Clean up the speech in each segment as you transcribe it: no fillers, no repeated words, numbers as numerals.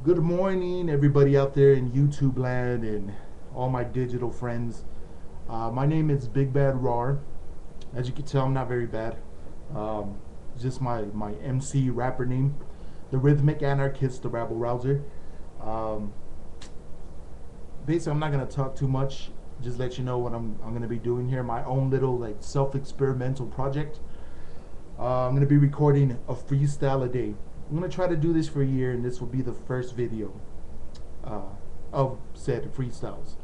Good morning, everybody out there in YouTube land and all my digital friends. My name is Big Bad Rar. As you can tell, I'm not very bad. Just my MC rapper name, the Rhythmic Anarchist, the Rabble Rouser. Um, Basically, I'm not gonna talk too much. Just let you know what I'm gonna be doing here. My own little like self-experimental project. I'm gonna be recording a freestyle a day. I'm gonna try to do this for a year, and this will be the first video of said freestyles.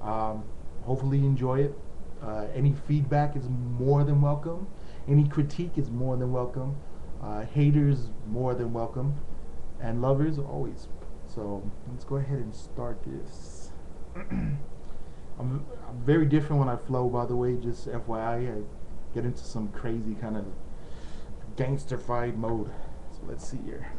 Hopefully you enjoy it. Any feedback is more than welcome. Any critique is more than welcome. Haters more than welcome, and lovers always. So let's go ahead and start this. I'm very different when I flow, by the way. Just FYI, I get into some crazy kind of gangster-fied mode. So let's see here.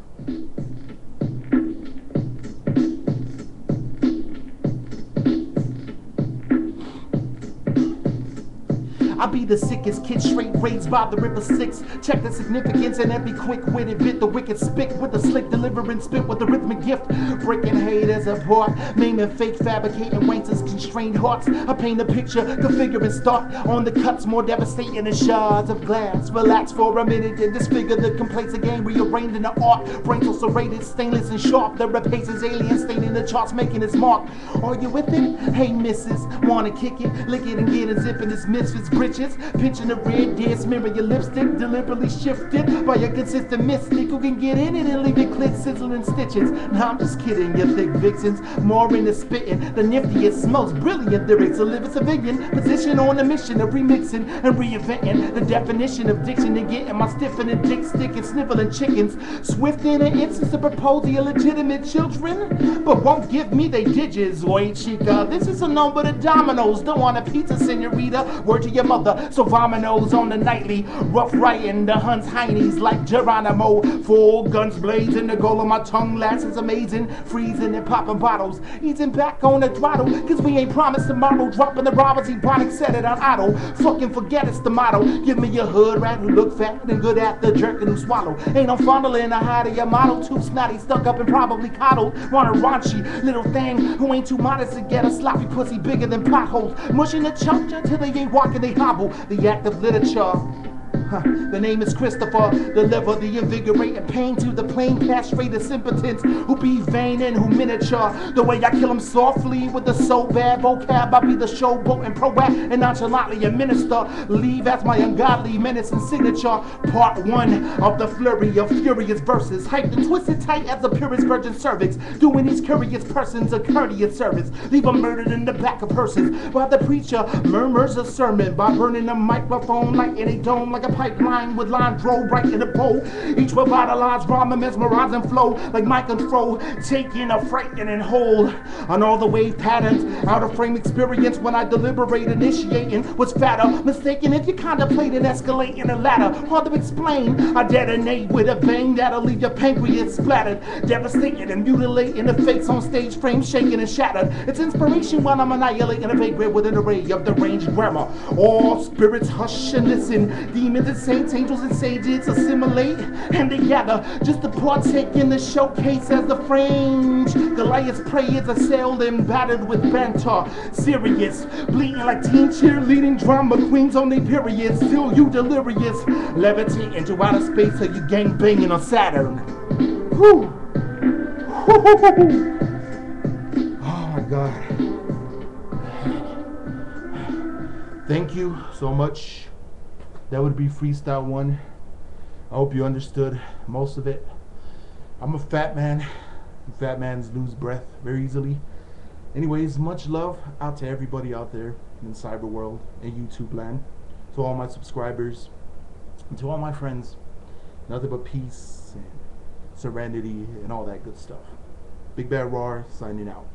I be the sickest kid straight raised by the river Styx. Check the significance and then be quick-witted, bit the wicked spick with the slick delivering spit with the rhythmic gift. Breaking haters apart, maiming fake, fabricating wankers, constrained hearts. I paint a picture, configure and start on the cuts more devastating than shards of glass. Relax for a minute and disfigure the complacent game rearranged in the art. Brain so serrated, stainless and sharp. The rapacious alien staining the charts, making its mark. Are you with it? Hey missus, wanna kick it, lick it and get a zip in this misfits britches. Pinching the red dead smear your lipstick, deliberately shifted by a consistent mystic who can get in it and leave it clit sizzling stitches. Now I'm just kidding, you thick vixens, more into spitting the niftiest, most brilliant lyrics. A living civilian, position on a mission of remixing and reinventing the definition of diction and getting my stiffening dick stick and sniveling chickens. Swift in an instance to propose the illegitimate children, but won't give me they digits. Oi chica, this is a number of dominoes. Don't want a pizza, senorita. Word to your mother. So vominos on the nightly, rough writing the Hunt's heinies like Geronimo. Full guns blazing, the goal of my tongue lashes amazing. Freezing and popping bottles, easing back on the throttle. Cause we ain't promised tomorrow. Dropping the robbers, ebonic, set it on auto. Fucking forget it's the motto. Give me your hood rat who look fat and good at the jerking who swallow. Ain't no fondling a hide of your model. Too snotty, stuck up and probably coddled. Want a raunchy little thing who ain't too modest to get a sloppy pussy bigger than potholes. Mushing the chunk till they ain't walking, they hobble. The act of literature. The name is Christopher. Deliver the invigorating pain to the plain castrated simpletons who be vain and who miniature. The way I kill them softly with the so bad vocab. I be the showboat and proact and nonchalantly administer. Leave as my ungodly menace and signature. Part 1 of the flurry of furious verses. Hyped and twisted tight as the purest virgin cervix. Doing these curious persons a courteous service. Leave them murdered in the back of hearses while the preacher murmurs a sermon by burning a microphone like in a dome, like a pipeline with line drove right in the pole. Each revitalized rhyme, mesmerize and flow like Mike and Fro, taking a frightening hold on all the wave patterns. Out of frame experience when I deliberate, initiating was fatter. Mistaken if you contemplating escalating a ladder. Hard to explain. I detonate with a bang that'll leave your pancreas splattered, devastating and mutilating the face on stage, frame shaking and shattered. It's inspiration when I'm annihilating a vagrant with an array of deranged grammar. All spirits hush and listen. Demons and saints, angels and sages assimilate and they gather just to partake in the showcase as the fringe Goliath's prey is assailed and battered with banter. Serious, bleeding like teen cheerleading drama queens on their periods. Still you delirious, levitating into outer space so you gang banging on Saturn. Whew. Oh my God. Thank you so much. That would be freestyle 1. I hope you understood most of it. I'm a fat man. Fat mans lose breath very easily. Anyways, much love out to everybody out there in cyber world and YouTube land. To all my subscribers and to all my friends. Nothing but peace and serenity and all that good stuff. Big Bad Rar signing out.